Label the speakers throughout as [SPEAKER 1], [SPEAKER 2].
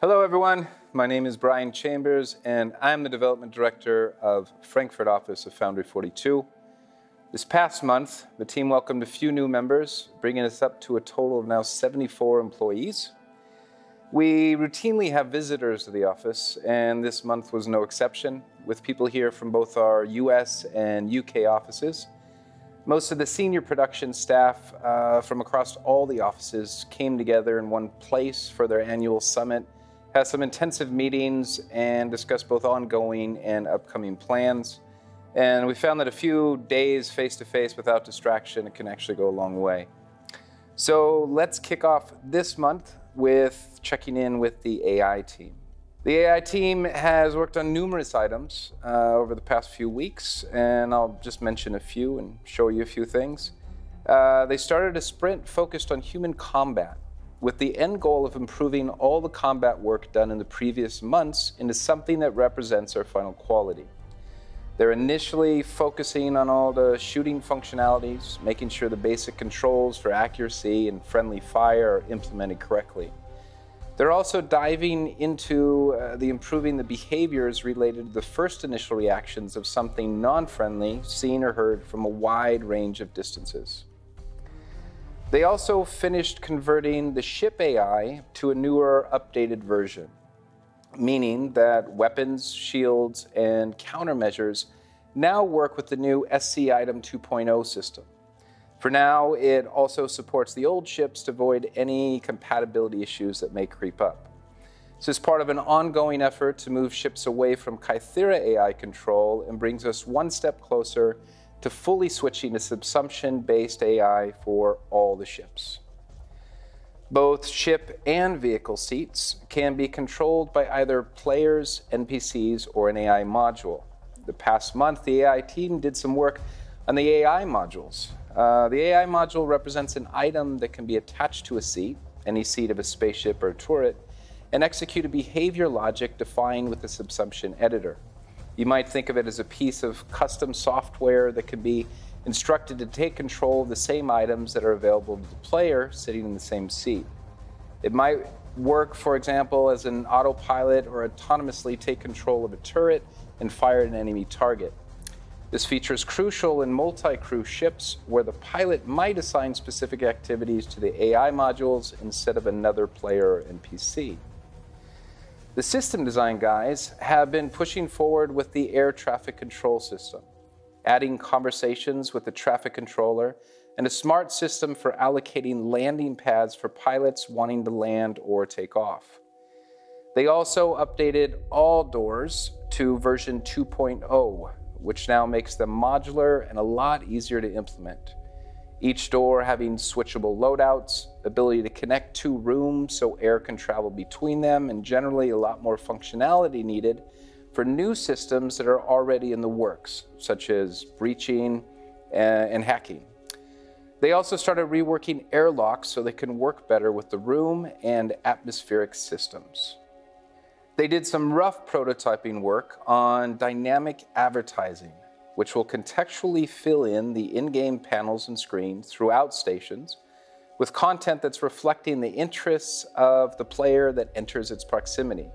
[SPEAKER 1] Hello everyone, my name is Brian Chambers and I'm the Development Director of Frankfurt office of Foundry 42. This past month, the team welcomed a few new members, bringing us up to a total of now 74 employees. We routinely have visitors to the office, and this month was no exception, with people here from both our US and UK offices. Most of the senior production staff from across all the offices came together in one place for their annual summit, had some intensive meetings, and discussed both ongoing and upcoming plans. And we found that a few days face-to-face without distraction can actually go a long way. So let's kick off this month with checking in with the AI team. The AI team has worked on numerous items over the past few weeks, and I'll just mention a few and show you a few things. They started a sprint focused on human combat, with the end goal of improving all the combat work done in the previous months into something that represents our final quality. They're initially focusing on all the shooting functionalities, making sure the basic controls for accuracy and friendly fire are implemented correctly. They're also diving into improving the behaviors related to the first initial reactions of something non-friendly seen or heard from a wide range of distances. They also finished converting the ship AI to a newer, updated version, meaning that weapons, shields, and countermeasures now work with the new SC Item 2.0 system. For now, it also supports the old ships to avoid any compatibility issues that may creep up. This is part of an ongoing effort to move ships away from Kythera AI control and brings us one step closer to fully switching to subsumption-based AI for all the ships. Both ship and vehicle seats can be controlled by either players, NPCs, or an AI module. The past month, the AI team did some work on the AI modules. The AI module represents an item that can be attached to a seat, any seat of a spaceship or a turret, and execute a behavior logic defined with the subsumption editor. You might think of it as a piece of custom software that can be instructed to take control of the same items that are available to the player sitting in the same seat. It might work, for example, as an autopilot or autonomously take control of a turret and fire at an enemy target. This feature is crucial in multi-crew ships where the pilot might assign specific activities to the AI modules instead of another player or NPC. The system design guys have been pushing forward with the air traffic control system, adding conversations with the traffic controller and a smart system for allocating landing pads for pilots wanting to land or take off. They also updated all doors to version 2.0, which now makes them modular and a lot easier to implement. Each door having switchable loadouts, ability to connect two rooms so air can travel between them, and generally a lot more functionality needed for new systems that are already in the works, such as breaching and hacking. They also started reworking airlocks so they can work better with the room and atmospheric systems. They did some rough prototyping work on dynamic advertising, which will contextually fill in the in-game panels and screens throughout stations with content that's reflecting the interests of the player that enters its proximity.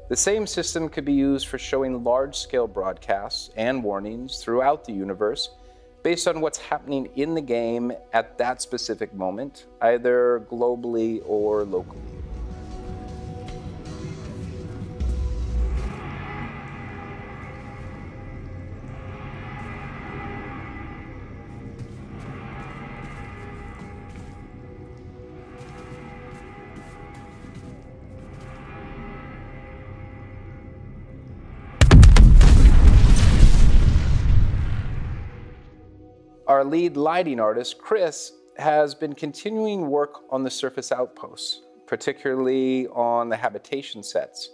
[SPEAKER 1] The same system could be used for showing large-scale broadcasts and warnings throughout the universe based on what's happening in the game at that specific moment, either globally or locally. Our lead lighting artist, Chris, has been continuing work on the surface outposts, particularly on the habitation sets,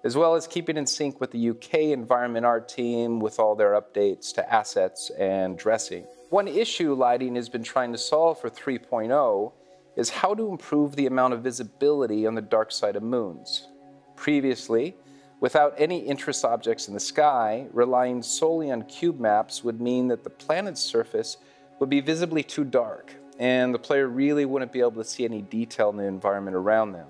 [SPEAKER 1] as well as keeping in sync with the UK environment art team with all their updates to assets and dressing. One issue lighting has been trying to solve for 3.0 is how to improve the amount of visibility on the dark side of moons. Previously, without any interest objects in the sky, relying solely on cube maps would mean that the planet's surface would be visibly too dark, and the player really wouldn't be able to see any detail in the environment around them.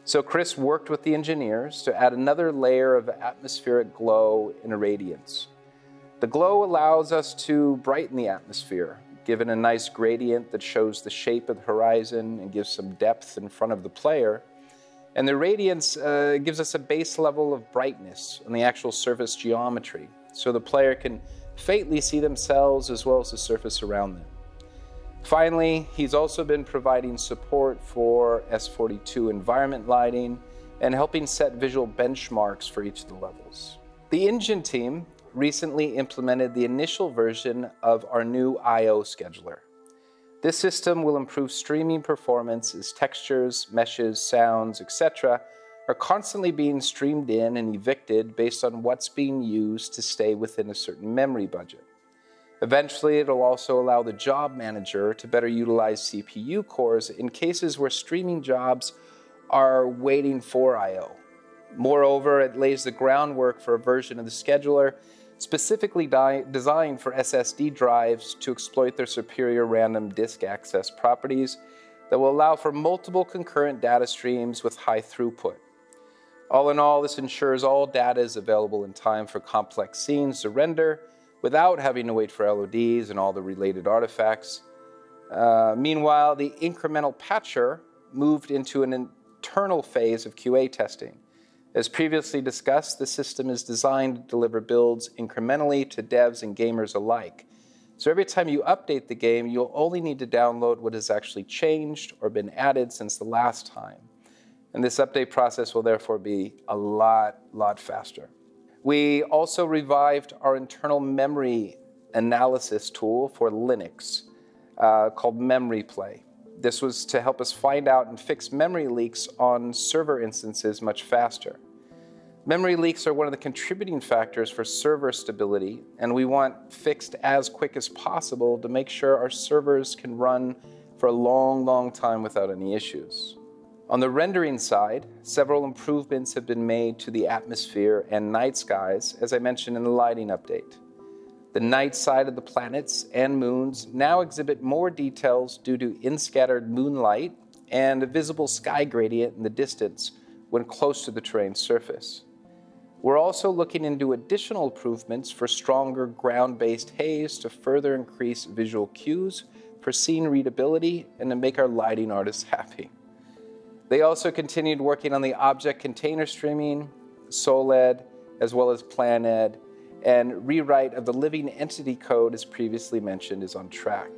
[SPEAKER 1] So Chris worked with the engineers to add another layer of atmospheric glow and irradiance. The glow allows us to brighten the atmosphere, given a nice gradient that shows the shape of the horizon and gives some depth in front of the player. And the radiance gives us a base level of brightness on the actual surface geometry, so the player can faintly see themselves as well as the surface around them. Finally, he's also been providing support for S42 environment lighting and helping set visual benchmarks for each of the levels. The engine team recently implemented the initial version of our new I/O scheduler. This system will improve streaming performance as textures, meshes, sounds, etc. are constantly being streamed in and evicted based on what's being used to stay within a certain memory budget. Eventually, it'll also allow the job manager to better utilize CPU cores in cases where streaming jobs are waiting for I/O. Moreover, it lays the groundwork for a version of the scheduler specifically designed for SSD drives to exploit their superior random disk access properties that will allow for multiple concurrent data streams with high throughput. All in all, this ensures all data is available in time for complex scenes to render without having to wait for LODs and all the related artifacts. Meanwhile, the incremental patcher moved into an internal phase of QA testing. As previously discussed, the system is designed to deliver builds incrementally to devs and gamers alike. So every time you update the game, you'll only need to download what has actually changed or been added since the last time. And this update process will therefore be a lot faster. We also revived our internal memory analysis tool for Linux called Memory Play. This was to help us find out and fix memory leaks on server instances much faster. Memory leaks are one of the contributing factors for server stability, and we want fixed as quick as possible to make sure our servers can run for a long time without any issues. On the rendering side, several improvements have been made to the atmosphere and night skies, as I mentioned in the lighting update. The night side of the planets and moons now exhibit more details due to inscattered moonlight and a visible sky gradient in the distance when close to the terrain surface. We're also looking into additional improvements for stronger ground-based haze to further increase visual cues for scene readability and to make our lighting artists happy. They also continued working on the object container streaming, SOLED, as well as PlanEd, and rewrite of the living entity code, as previously mentioned, is on track.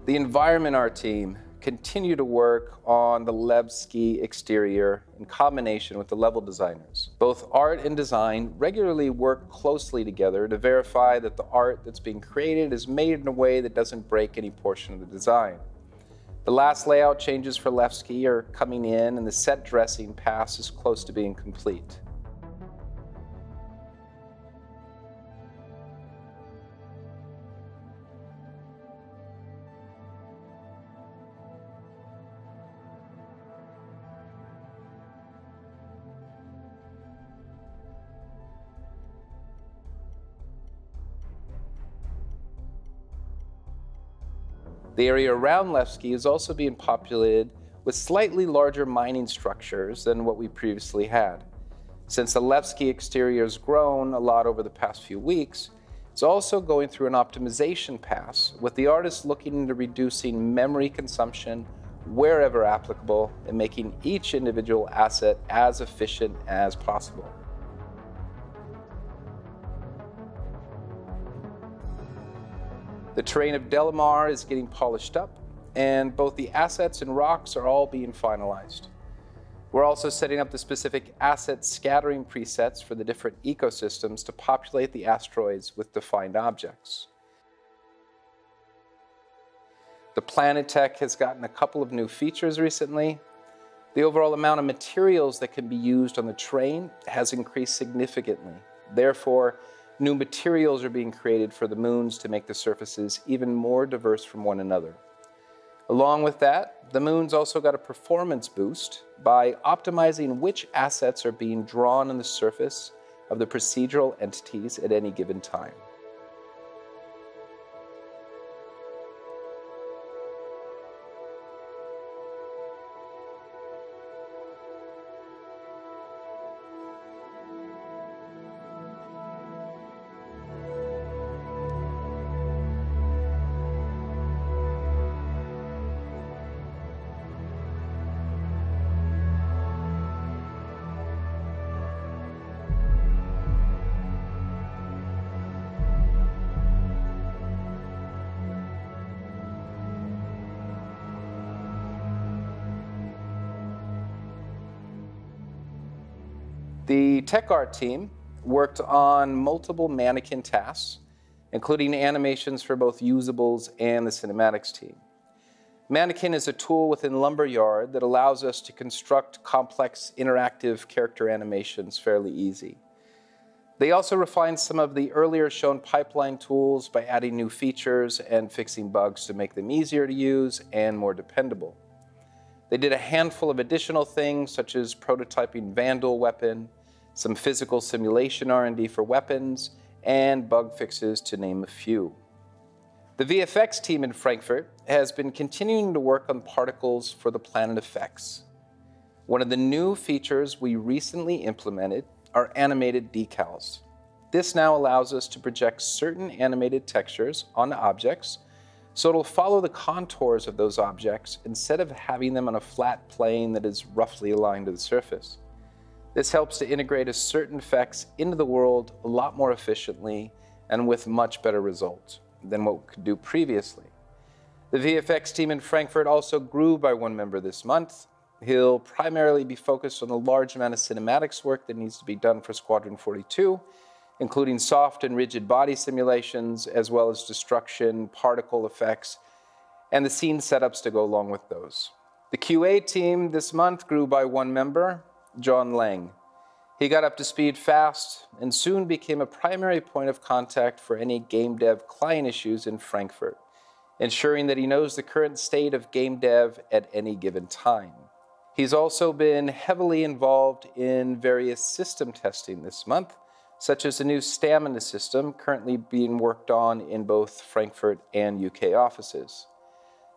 [SPEAKER 1] The environment art team continue to work on the Levski exterior in combination with the level designers. Both art and design regularly work closely together to verify that the art that's being created is made in a way that doesn't break any portion of the design. The last layout changes for Levski are coming in, and the set dressing pass is close to being complete. The area around Levski is also being populated with slightly larger mining structures than what we previously had. Since the Levski exterior has grown a lot over the past few weeks, it's also going through an optimization pass, with the artist looking into reducing memory consumption wherever applicable and making each individual asset as efficient as possible. The terrain of Delamar is getting polished up, and both the assets and rocks are all being finalized. We're also setting up the specific asset scattering presets for the different ecosystems to populate the asteroids with defined objects. The Planet Tech has gotten a couple of new features recently. The overall amount of materials that can be used on the terrain has increased significantly. Therefore, new materials are being created for the moons to make the surfaces even more diverse from one another. Along with that, the moons also got a performance boost by optimizing which assets are being drawn on the surface of the procedural entities at any given time. The tech art team worked on multiple mannequin tasks, including animations for both usables and the cinematics team. Mannequin is a tool within Lumberyard that allows us to construct complex interactive character animations fairly easy. They also refined some of the earlier shown pipeline tools by adding new features and fixing bugs to make them easier to use and more dependable. They did a handful of additional things, such as prototyping Vandal weapon, some physical simulation R&D for weapons, and bug fixes, to name a few. The VFX team in Frankfurt has been continuing to work on particles for the planet effects. One of the new features we recently implemented are animated decals. This now allows us to project certain animated textures on objects, so it'll follow the contours of those objects instead of having them on a flat plane that is roughly aligned to the surface. This helps to integrate certain effects into the world a lot more efficiently and with much better results than what we could do previously. The VFX team in Frankfurt also grew by one member this month. He'll primarily be focused on the large amount of cinematics work that needs to be done for Squadron 42, including soft and rigid body simulations, as well as destruction, particle effects, and the scene setups to go along with those. The QA team this month grew by one member, John Lang. He got up to speed fast and soon became a primary point of contact for any game dev client issues in Frankfurt, ensuring that he knows the current state of game dev at any given time. He's also been heavily involved in various system testing this month, such as the new stamina system currently being worked on in both Frankfurt and UK offices.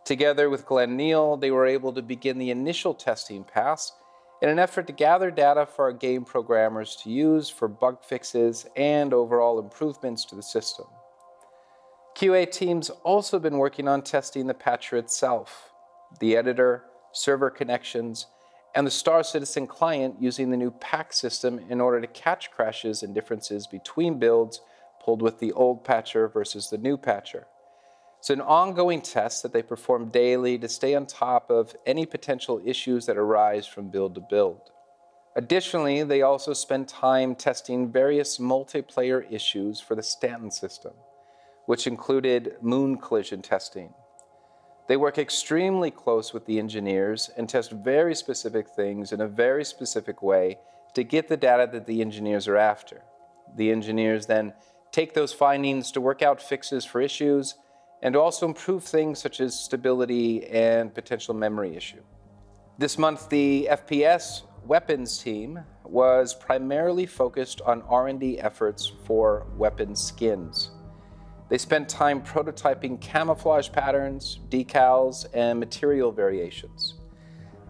[SPEAKER 1] Together with Glenn Neal, they were able to begin the initial testing pass in an effort to gather data for our game programmers to use for bug fixes and overall improvements to the system. QA team's also been working on testing the patcher itself, the editor, server connections, and the Star Citizen client using the new pack system in order to catch crashes and differences between builds pulled with the old patcher versus the new patcher. It's an ongoing test that they perform daily to stay on top of any potential issues that arise from build to build. Additionally, they also spend time testing various multiplayer issues for the Stanton system, which included moon collision testing. They work extremely close with the engineers and test very specific things in a very specific way to get the data that the engineers are after. The engineers then take those findings to work out fixes for issues and also improve things such as stability and potential memory issue. This month, the FPS weapons team was primarily focused on R&D efforts for weapon skins. They spent time prototyping camouflage patterns, decals, and material variations.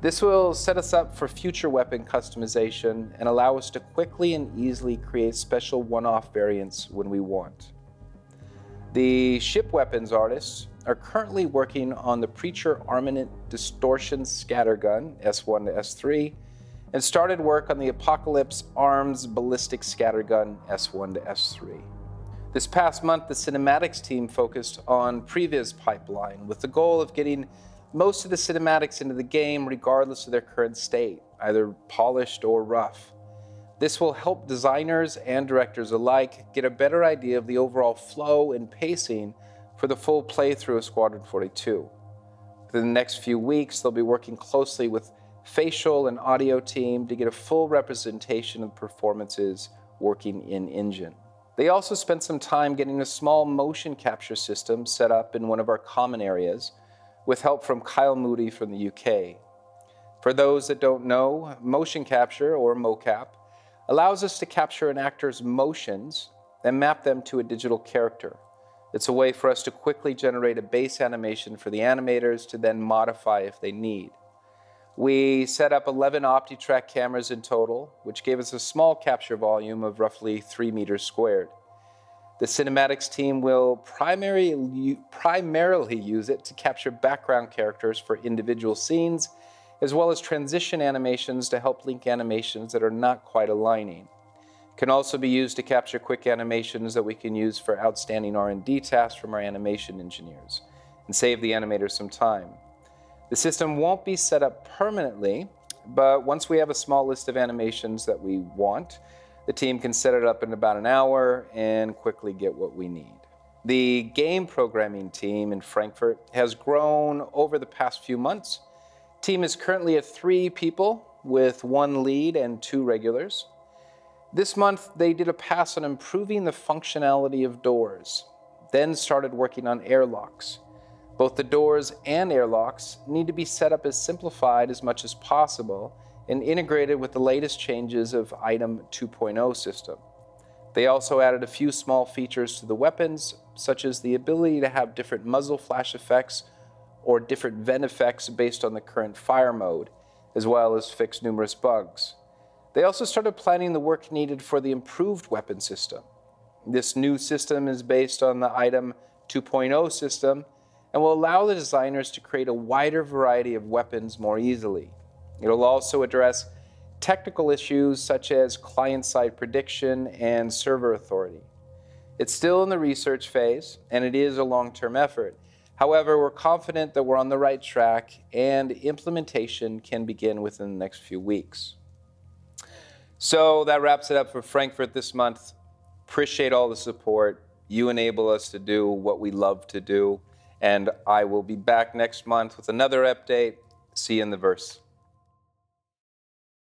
[SPEAKER 1] This will set us up for future weapon customization and allow us to quickly and easily create special one-off variants when we want. The ship weapons artists are currently working on the Preacher Armament Distortion Scattergun, S1 to S3, and started work on the Apocalypse Arms Ballistic Scattergun, S1 to S3. This past month, the cinematics team focused on previs pipeline with the goal of getting most of the cinematics into the game regardless of their current state, either polished or rough. This will help designers and directors alike get a better idea of the overall flow and pacing for the full playthrough of Squadron 42. Within the next few weeks, they'll be working closely with facial and audio team to get a full representation of performances working in engine. They also spent some time getting a small motion capture system set up in one of our common areas with help from Kyle Moody from the UK. For those that don't know, motion capture, or mocap, allows us to capture an actor's motions and map them to a digital character. It's a way for us to quickly generate a base animation for the animators to then modify if they need. We set up 11 OptiTrack cameras in total, which gave us a small capture volume of roughly 3 meters squared. The cinematics team will primarily use it to capture background characters for individual scenes, as well as transition animations to help link animations that are not quite aligning. It can also be used to capture quick animations that we can use for outstanding R&D tasks from our animation engineers and save the animators some time. The system won't be set up permanently, but once we have a small list of animations that we want, the team can set it up in about an hour and quickly get what we need. The game programming team in Frankfurt has grown over the past few months. The team is currently at 3 people with 1 lead and 2 regulars. This month, they did a pass on improving the functionality of doors, then started working on airlocks. Both the doors and airlocks need to be set up as simplified as much as possible and integrated with the latest changes of Item 2.0 system. They also added a few small features to the weapons, such as the ability to have different muzzle flash effects or different vent effects based on the current fire mode, as well as fix numerous bugs. They also started planning the work needed for the improved weapon system. This new system is based on the Item 2.0 system and will allow the designers to create a wider variety of weapons more easily. It will also address technical issues such as client-side prediction and server authority. It's still in the research phase, and it is a long-term effort. However, we're confident that we're on the right track and implementation can begin within the next few weeks. So that wraps it up for Frankfurt this month. Appreciate all the support. You enable us to do what we love to do. And I will be back next month with another update. See you in the verse.